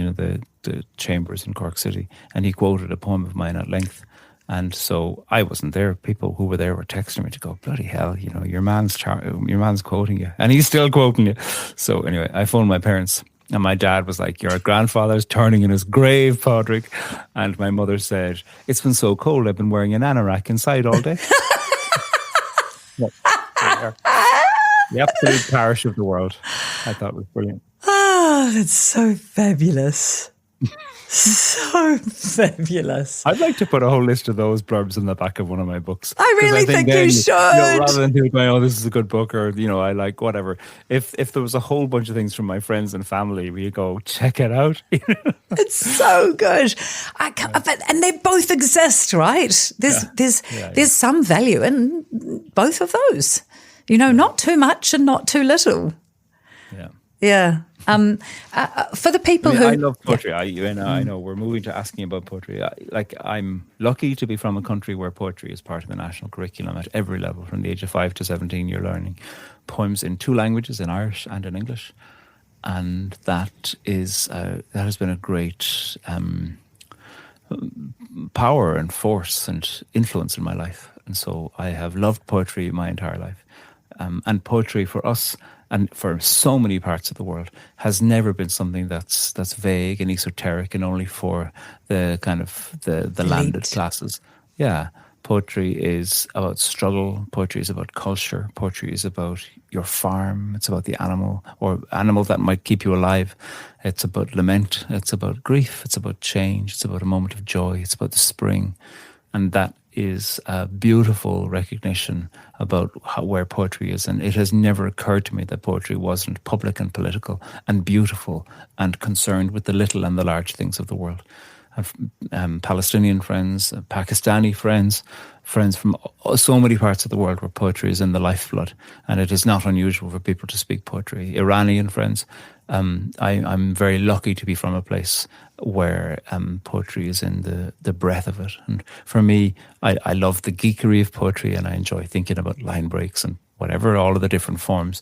the chambers in Cork City, and he quoted a poem of mine at length. And so I wasn't there. People who were there were texting me to go, bloody hell, your man's quoting you, and he's still quoting you. So anyway, I phoned my parents, and my dad was like, your grandfather's turning in his grave, Pádraig. And my mother said, it's been so cold, I've been wearing an anorak inside all day. The absolute parish of the world. I thought it was brilliant. Oh, that's so fabulous. So fabulous. I'd like to put a whole list of those blurbs in the back of one of my books. I really think you should. Rather than people going, oh, this is a good book, or, I like whatever. If there was a whole bunch of things from my friends and family, we go, check it out. It's so good. And they both exist, right? There's some value in both of those. Not too much and not too little. Yeah. Yeah. For the people who... I love poetry. Yeah. I know we're moving to asking about poetry. I'm lucky to be from a country where poetry is part of the national curriculum at every level. From the age of 5 to 17, you're learning poems in 2 languages, in Irish and in English. And that has been a great power and force and influence in my life. And so I have loved poetry my entire life. And poetry for us and for so many parts of the world has never been something that's vague and esoteric and only for the kind of the landed classes. Yeah. Poetry is about struggle. Poetry is about culture. Poetry is about your farm. It's about the animal or animal that might keep you alive. It's about lament. It's about grief. It's about change. It's about a moment of joy. It's about the spring. And that is a beautiful recognition about where poetry is. And it has never occurred to me that poetry wasn't public and political and beautiful and concerned with the little and the large things of the world. I have Palestinian friends, Pakistani friends from so many parts of the world where poetry is in the lifeblood, and it is not unusual for people to speak poetry. Iranian friends, I'm very lucky to be from a place where poetry is in the breath of it. And for me, I love the geekery of poetry, and I enjoy thinking about line breaks and whatever, all of the different forms.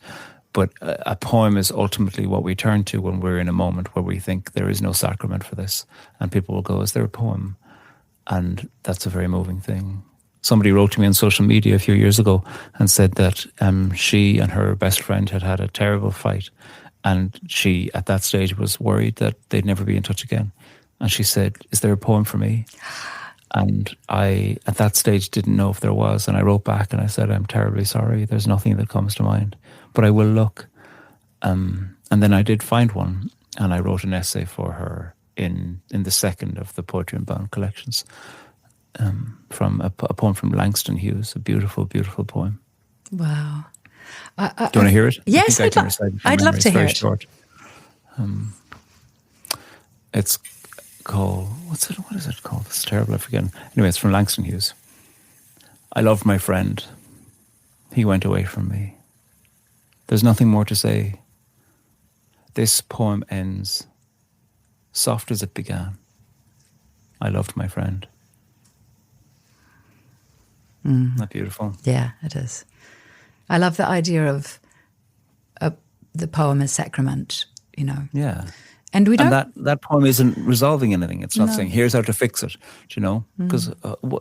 But a poem is ultimately what we turn to when we're in a moment where we think there is no sacrament for this. And people will go, is there a poem? And that's a very moving thing. Somebody wrote to me on social media a few years ago and said that she and her best friend had a terrible fight. And she, at that stage, was worried that they'd never be in touch again. And she said, is there a poem for me? And I, at that stage, didn't know if there was. And I wrote back and I said, I'm terribly sorry. There's nothing that comes to mind. But I will look. And then I did find one. And I wrote an essay for her in the second of the Poetry Unbound collections. From a poem from Langston Hughes, a beautiful, beautiful poem. Wow. Do you want to hear it? Yes, I'd love to hear it. Short. It's called, what is it called? It's terrible, I've forgotten. Anyway, it's from Langston Hughes. I loved my friend. He went away from me. There's nothing more to say. This poem ends soft as it began. I loved my friend. Isn't that beautiful? Yeah, it is. I love the idea of the poem as sacrament, you know. Yeah. And we don't. And that poem isn't resolving anything. It's not saying, here's how to fix it, you know? Because,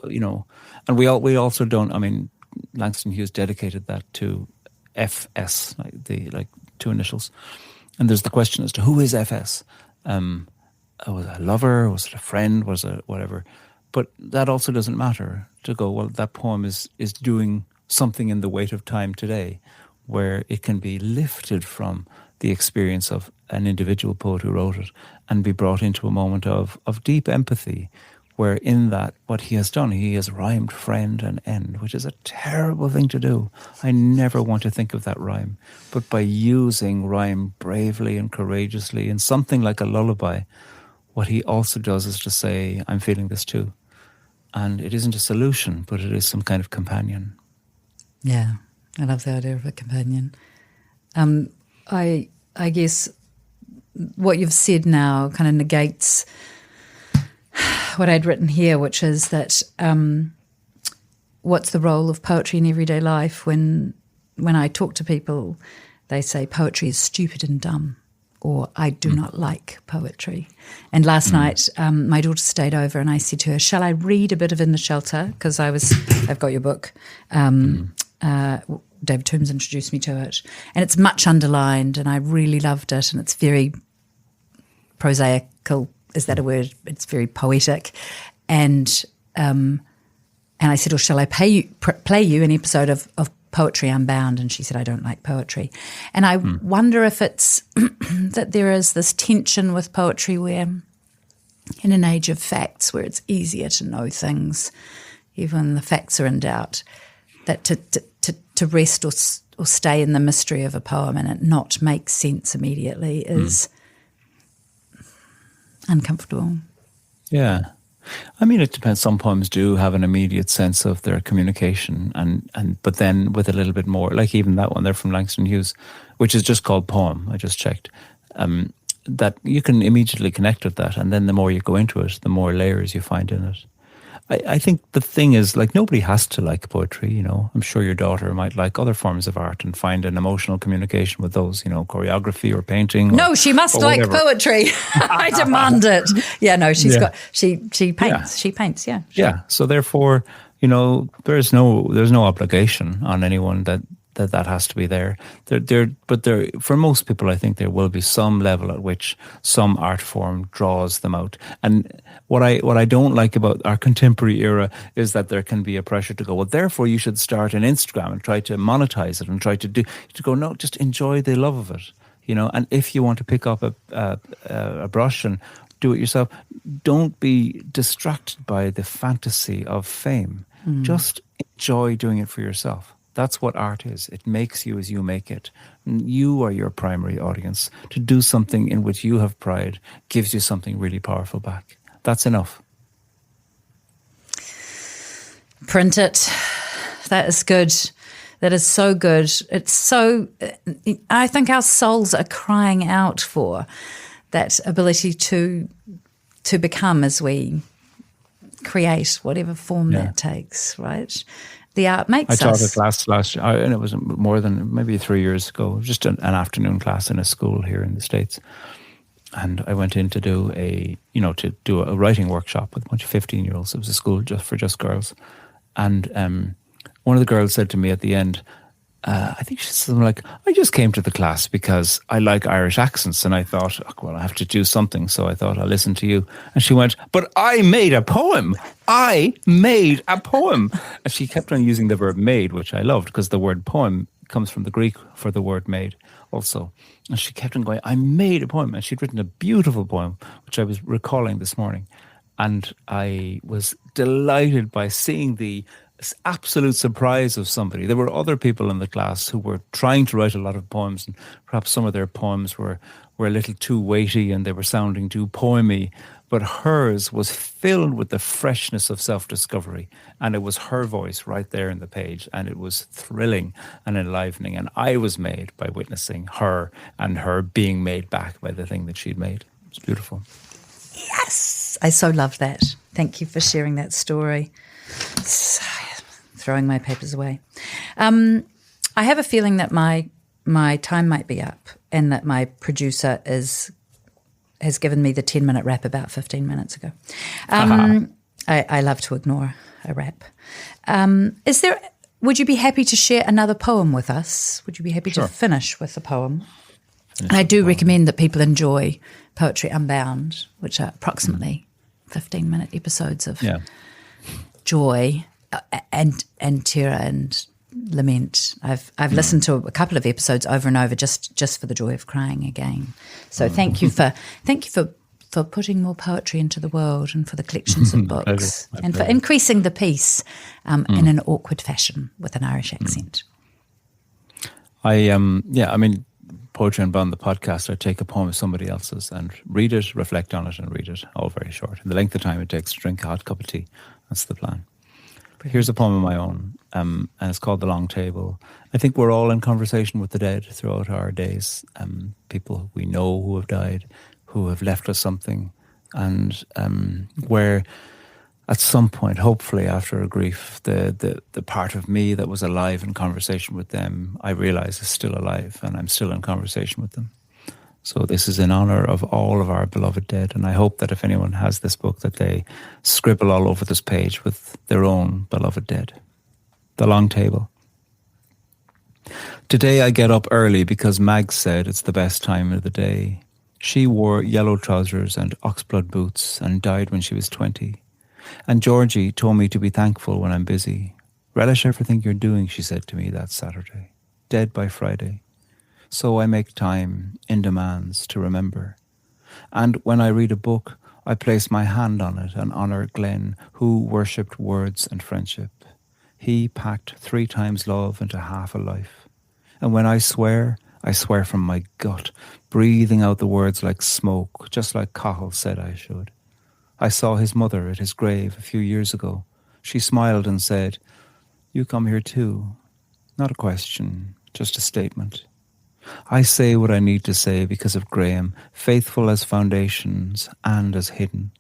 you know, and we also don't, I mean, Langston Hughes dedicated that to FS, like two initials. And there's the question as to who is FS? Was it a lover? Was it a friend? Was it whatever? But that also doesn't matter to go, well, that poem is doing something in the weight of time today where it can be lifted from the experience of an individual poet who wrote it and be brought into a moment of deep empathy where in that, what he has done, he has rhymed friend and end, which is a terrible thing to do. I never want to think of that rhyme. But by using rhyme bravely and courageously in something like a lullaby, what he also does is to say, I'm feeling this too. And it isn't a solution, but it is some kind of companion. Yeah, I love the idea of a companion. I guess what you've said now kind of negates what I'd written here, which is that what's the role of poetry in everyday life? When I talk to people, they say poetry is stupid and dumb, or I do not like poetry. And last night, my daughter stayed over and I said to her, shall I read a bit of In the Shelter? Because I've got your book. David Toombs introduced me to it. And it's much underlined and I really loved it. And it's very prosaical. Is that a word? It's very poetic. And I said, well, shall I play you an episode of Poetry Unbound? And she said, I don't like poetry. And I wonder if it's that there is this tension with poetry where in an age of facts where it's easier to know things, even when the facts are in doubt, that to rest or stay in the mystery of a poem and it not make sense immediately is uncomfortable. Yeah. I mean, it depends. Some poems do have an immediate sense of their communication, but then with a little bit more, like even that one there from Langston Hughes, which is just called Poem, I just checked, that you can immediately connect with that. And then the more you go into it, the more layers you find in it. I think the thing is, like, nobody has to like poetry, you know. I'm sure your daughter might like other forms of art and find an emotional communication with those, you know, choreography or painting. No, she must like poetry. I demand it. Yeah, no, she paints. She paints, yeah. Sure. Yeah. So therefore, you know, there's no obligation on anyone that has to be there. But for most people, I think there will be some level at which some art form draws them out. And what I don't like about our contemporary era is that there can be a pressure to go, well, therefore you should start an Instagram and try to monetize it and try to go, no, just enjoy the love of it, you know. And if you want to pick up a brush and do it yourself, don't be distracted by the fantasy of fame. Just enjoy doing it for yourself. That's what art is. It makes you as you make it. You are your primary audience. To do something in which you have pride gives you something really powerful back. That's enough. Print it. That is good. That is so good. It's so, I think our souls are crying out for that ability to become as we create whatever form that takes, right? The art makes us. I taught a class last year, and it was more than maybe 3 years ago, just an afternoon class in a school here in the States. And I went in to do a writing workshop with a bunch of 15-year-olds. It was a school just girls. And one of the girls said to me at the end, I think she said something like, I just came to the class because I like Irish accents, and I thought, oh, well, I have to do something, so I thought I'll listen to you. And she went, but I made a poem. I made a poem. And she kept on using the verb made, which I loved, because the word poem comes from the Greek for the word made also. And she kept on going, I made a poem. And she'd written a beautiful poem, which I was recalling this morning. And I was delighted by seeing the absolute surprise of somebody. There were other people in the class who were trying to write a lot of poems, and perhaps some of their poems were a little too weighty and they were sounding too poemy, but hers was filled with the freshness of self-discovery, and it was her voice right there in the page, and it was thrilling and enlivening, and I was made by witnessing her and her being made back by the thing that she'd made. It was beautiful. Yes, I so love that. Thank you for sharing that story. Throwing my papers away. I have a feeling that my time might be up, and that my producer has given me the 10-minute wrap about 15 minutes ago. I love to ignore a wrap. Would you be happy to share another poem with us? Would you be happy to finish with a poem? And I do recommend that people enjoy Poetry Unbound, which are approximately 15-minute episodes of joy and terror and lament. I've listened to a couple of episodes over and over just for the joy of crying again. So thank you for putting more poetry into the world, and for the collections of books, and for increasing the piece in an awkward fashion with an Irish accent. Poetry Unbound, the podcast, I take a poem of somebody else's and read it, reflect on it, and read it, all very short. And the length of time it takes to drink a hot cup of tea. That's the plan. Brilliant. Here's a poem of my own, and it's called The Long Table. I think we're all in conversation with the dead throughout our days. People we know who have died, who have left us something, and where at some point, hopefully after a grief, the part of me that was alive in conversation with them, I realize is still alive, and I'm still in conversation with them. So this is in honor of all of our beloved dead, and I hope that if anyone has this book, that they scribble all over this page with their own beloved dead. The Long Table. Today I get up early because Mag said it's the best time of the day. She wore yellow trousers and oxblood boots and died when she was 20. And Georgie told me to be thankful when I'm busy. Relish everything you're doing, she said to me that Saturday. Dead by Friday. So I make time in demands to remember. And when I read a book, I place my hand on it and honour Glenn, who worshipped words and friendship. He packed 3 times love into half a life. And when I swear from my gut, breathing out the words like smoke, just like Cahill said I should. I saw his mother at his grave a few years ago. She smiled and said, "You come here too." Not a question, just a statement. I say what I need to say because of Graham, faithful as foundations and as hidden.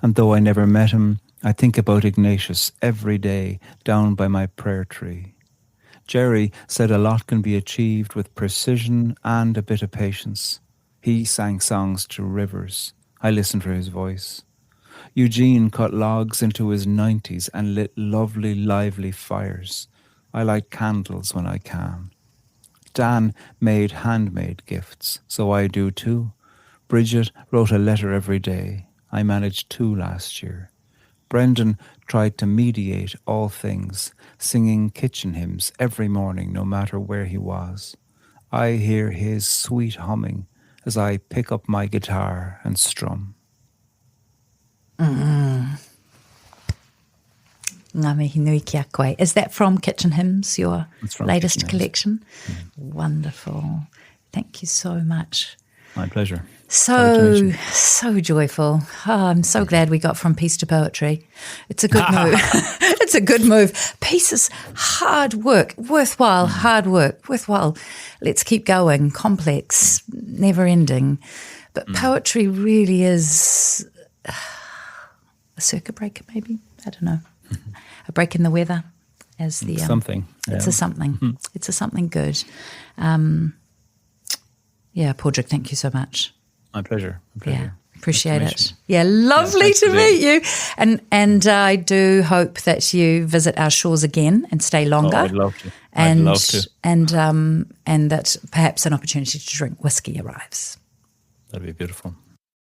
And though I never met him, I think about Ignatius every day down by my prayer tree. Jerry said a lot can be achieved with precision and a bit of patience. He sang songs to rivers. I listened for his voice. Eugene cut logs into his 90s and lit lovely, lively fires. I light candles when I can. Dan made handmade gifts, so I do too. Bridget wrote a letter every day. I managed 2 last year. Brendan tried to mediate all things, singing kitchen hymns every morning, no matter where he was. I hear his sweet humming as I pick up my guitar and strum. Ngā mihi nui ki a koe. Is that from Kitchen Hymns, your latest collection? Wonderful. Thank you so much. My pleasure. So joyful. Oh, I'm so glad we got from peace to poetry. It's a good move. It's a good move. Peace is hard work, worthwhile, hard work, worthwhile. Let's keep going, complex, never ending. But poetry really is a circuit breaker, maybe? I don't know. A break in the weather as the... something. Yeah. It's a something. It's a something good. Pádraig, thank you so much. My pleasure. Yeah, appreciate it. Yeah, lovely to meet you. And I do hope that you visit our shores again and stay longer. Oh, I'd love to. I'd love to. And that perhaps an opportunity to drink whiskey arrives. That'd be beautiful.